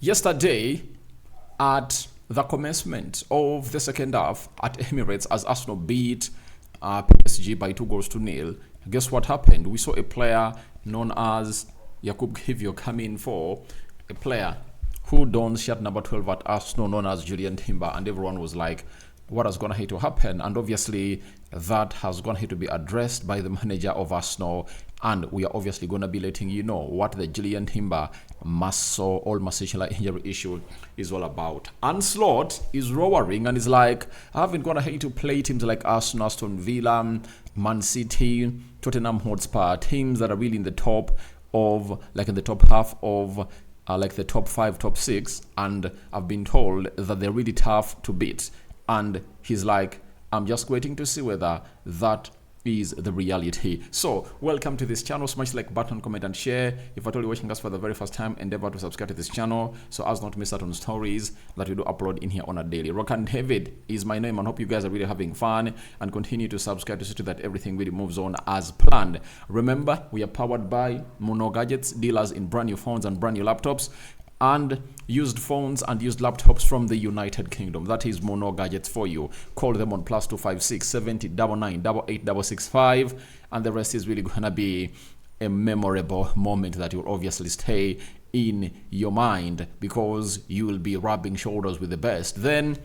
Yesterday, at the commencement of the second half at Emirates, as Arsenal beat PSG by 2-0, guess what happened? We saw a player known as Jakub Kiwior come in for a player who dons shirt number 12 at Arsenal, known as Jurrien, and everyone was like, what is going to have to happen? And obviously that has going to have to be addressed by the manager of Arsenal, and we are obviously going to be letting you know what the Jurrien muscle or muscular injury issue is all about. Arne Slot is roaring and is like, I haven't going to hate to play teams like Arsenal, Aston Villa, Man City, Tottenham Hotspur, teams that are really in the top of, like in the top half of like the top 5, top 6, and I've been told that they're really tough to beat. And he's like, I'm just waiting to see whether that is the reality. So welcome to this channel. Smash the like button, comment and share. If at all you're watching us for the very first time, endeavor to subscribe to this channel so as not to miss out on stories that we do upload in here on a daily. Rokani David is my name, and hope you guys are really having fun, and continue to subscribe to see that everything really moves on as planned. Remember, we are powered by Mono Gadgets, dealers in brand new phones and brand new laptops and used phones and used laptops from the United Kingdom. That is Mono Gadgets for you. Call them on +256 70 99 88 665, and the rest is really gonna be a memorable moment that will obviously stay in your mind, because you will be rubbing shoulders with the best. Then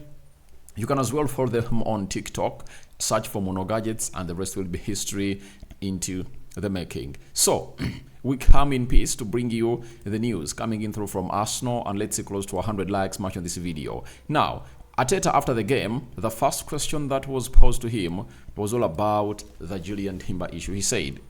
you can as well follow them on TikTok, search for Mono Gadgets, and the rest will be history into the making. So we come in peace to bring you the news coming in through from Arsenal, and let's see close to 100 likes much on this video. Now, Arteta, after the game, the first question that was posed to him was all about the Jurrien issue. He said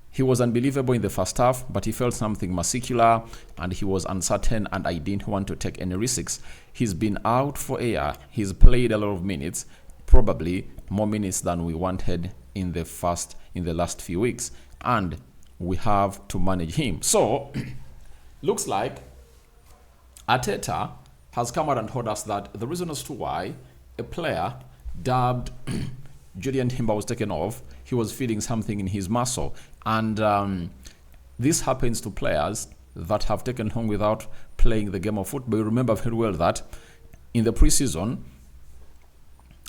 he was unbelievable in the first half, but he felt something muscular and he was uncertain, and I didn't want to take any risks. He's been out for a year. He's played a lot of minutes, probably more minutes than we wanted in the last few weeks, and we have to manage him. So looks like Arteta has come out and told us that the reason as to why a player dubbed Jurrien was taken off, he was feeling something in his muscle, and this happens to players that have taken long without playing the game of football. You remember very well that in the preseason,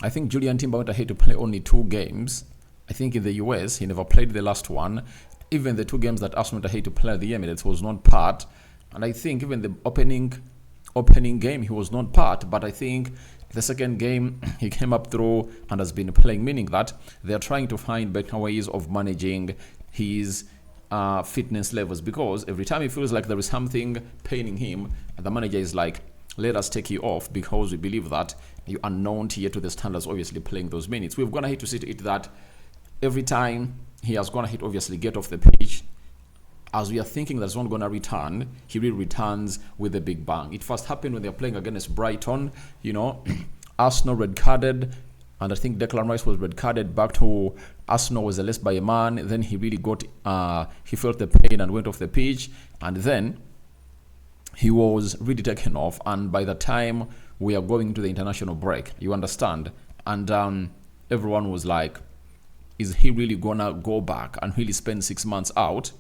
I think Jurrien went ahead to play only 2 games. I think in the US, he never played the last one. Even the 2 games that Arsenal had to play at the Emirates was not part. And I think even the opening game, he was not part. But I think the second game, he came up through and has been playing, meaning that they're trying to find better ways of managing his fitness levels. Because every time he feels like there is something paining him, the manager is like, let us take you off, because we believe that you are not yet to the standards, obviously, playing those minutes. We've gone ahead to see to it that every time he has gone ahead, obviously, get off the pitch, as we are thinking that's not going to return, he really returns with a big bang. It first happened when they were playing against Brighton, you know, Arsenal red carded, and I think Declan Rice was red carded back to Arsenal, was less by a man. Then he really got, he felt the pain and went off the pitch, and then he was really taken off. And by the time we are going to the international break, you understand, and everyone was like, is he really gonna go back and really spend 6 months out?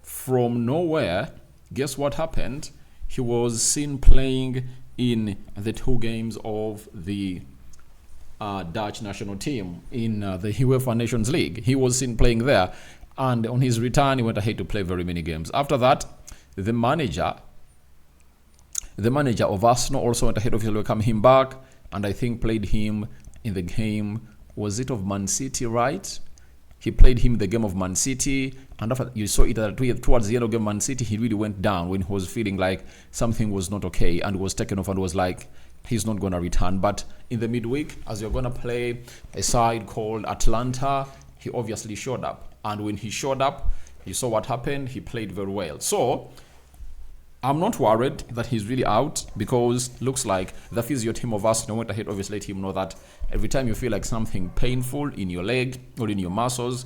From nowhere, guess what happened? He was seen playing in the 2 games of the Dutch national team in the UEFA Nations League. He was seen playing there, and on his return, he went ahead to play very many games. After that, the manager of Arsenal also went ahead to welcome him back, and I think played him in the game, was it of Man City, right? He played him in the game of Man City, and after you saw it towards the end of the game, Man City, he really went down when he was feeling like something was not okay, and was taken off and was like, he's not going to return. But in the midweek, as you're going to play a side called Atlanta, he obviously showed up, and when he showed up, you saw what happened. He played very well. So I'm not worried that he's really out, because looks like the physio team of Arsenal went ahead, obviously let him know that every time you feel like something painful in your leg or in your muscles,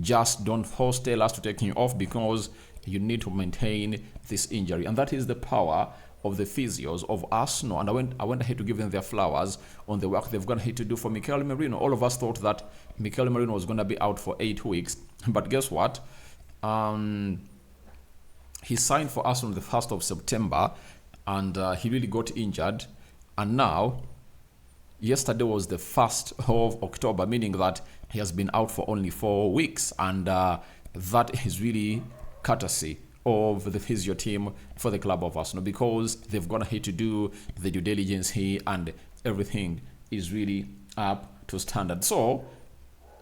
just don't tell us to take you off, because you need to maintain this injury. And that is the power of the physios of Arsenal. And I went ahead to give them their flowers on the work they've gone ahead to do for Mikel Merino. All of us thought that Mikel Merino was going to be out for 8 weeks, but guess what? He signed for Arsenal on the 1st of September, and he really got injured. And now, yesterday was the 1st of October, meaning that he has been out for only 4 weeks. And that is really courtesy of the physio team for the club of Arsenal, because they've gone ahead to do the due diligence here and everything is really up to standard. So,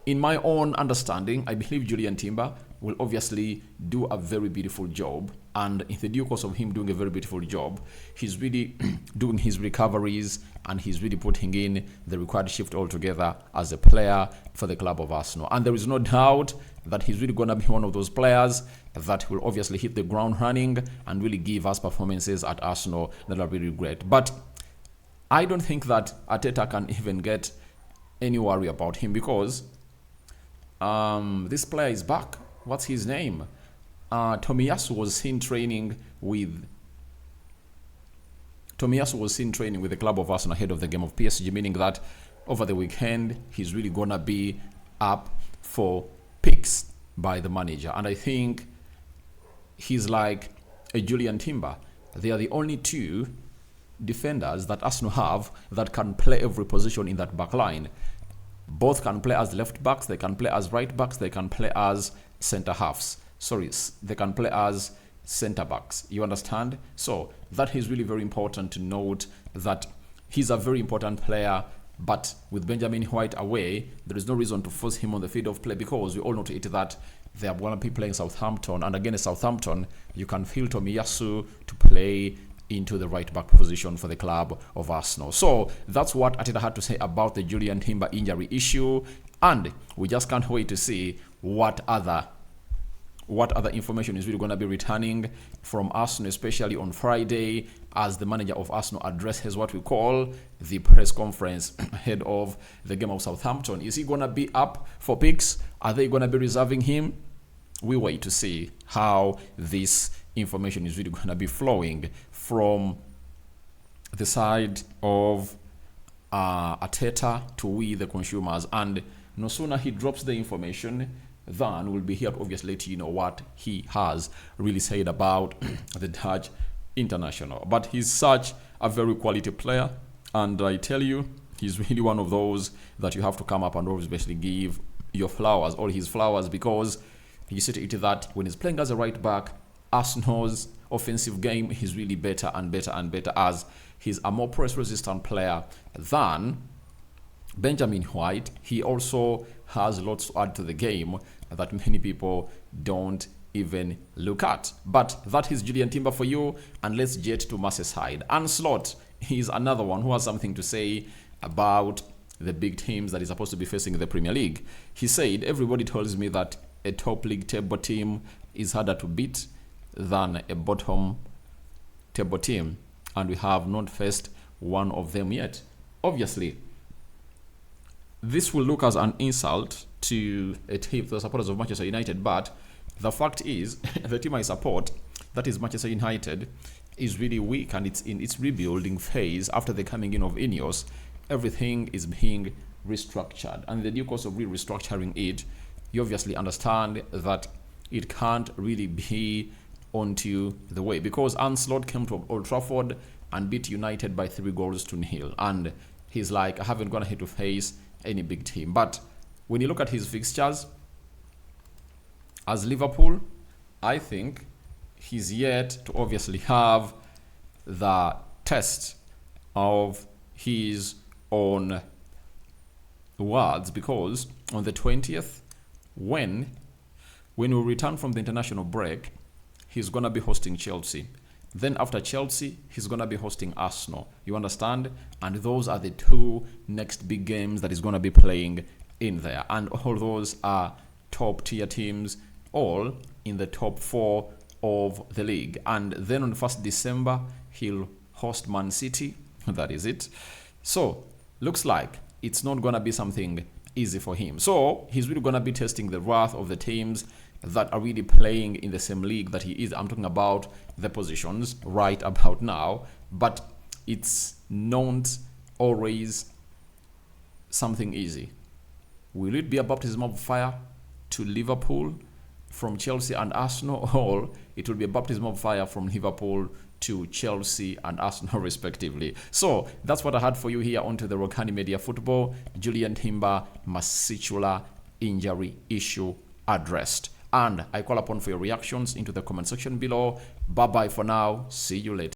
in my own understanding, I believe Jurrien Timber will obviously do a very beautiful job, and in the due course of him doing a very beautiful job, he's really doing his recoveries and he's really putting in the required shift altogether as a player for the club of Arsenal. And there is no doubt that he's really going to be one of those players that will obviously hit the ground running and really give us performances at Arsenal that are really great. But I don't think that Arteta can even get any worry about him, because this player is back. What's his name? Tomiyasu was seen training with the club of Arsenal ahead of the game of PSG, meaning that over the weekend he's really gonna be up for picks by the manager. And I think he's like a Jurrien Timber. They are the only two defenders that Arsenal have that can play every position in that back line. Both can play as left backs, they can play as right backs, they can play as center halves. Sorry, they can play as center backs. You understand? So that is really very important to note, that he's a very important player. But with Benjamin White away, there is no reason to force him on the field of play, because we all know that they are going to be playing Southampton, and against Southampton, you can feel Tomiyasu to play into the right back position for the club of Arsenal. So that's what Arteta had to say about the Jurrien Timber injury issue, and we just can't wait to see what other information is really going to be returning from Arsenal, especially on Friday, as the manager of Arsenal addresses what we call the press conference ahead of the game of Southampton. Is he going to be up for picks? Are they going to be reserving him? We wait to see how this information is really going to be flowing from the side of Arteta to we, the consumers. And no sooner he drops the information, then we'll be here to obviously let you know what he has really said about the Dutch international. But he's such a very quality player, and I tell you, he's really one of those that you have to come up and always basically give your flowers, all his flowers, because you see to it that when he's playing as a right back, Arsenal's offensive game is really better and better and better, as he's a more press resistant player than Benjamin White. He also has lots to add to the game that many people don't even look at. But that is Jurrien Timber for you, and let's jet to Merseyside. Arne Slot is another one who has something to say about the big teams that is supposed to be facing the Premier League. He said, everybody tells me that a top league table team is harder to beat than a bottom table team, and we have not faced one of them yet. Obviously, this will look as an insult to a team, the supporters of Manchester United, but the fact is, the team I support, that is Manchester United, is really weak, and it's in its rebuilding phase after the coming in of Ineos. Everything is being restructured, and in the due course of restructuring it, you obviously understand that it can't really be onto the way, because Arne Slot came to Old Trafford and beat United by 3-0, and he's like, I haven't gone ahead to face any big team. But when you look at his fixtures as Liverpool, I think he's yet to obviously have the test of his own words, because on the 20th, when we return from the international break, he's going to be hosting Chelsea. Then after Chelsea, he's going to be hosting Arsenal. You understand? And those are the two next big games that he's going to be playing in there. And all those are top tier teams, all in the top 4 of the league. And then on the 1st December, he'll host Man City. That is it. So, looks like it's not going to be something easy for him. So, he's really going to be testing the wrath of the teams that are really playing in the same league that he is. I'm talking about the positions right about now, but it's not always something easy. Will it be a baptism of fire to Liverpool from Chelsea and Arsenal, or it will be a baptism of fire from Liverpool to Chelsea and Arsenal respectively. So that's what I had for you here onto the Rokani Media Football. Jurrien Timber Muscular injury issue addressed. And I call upon for your reactions into the comment section below. Bye bye for now. See you later.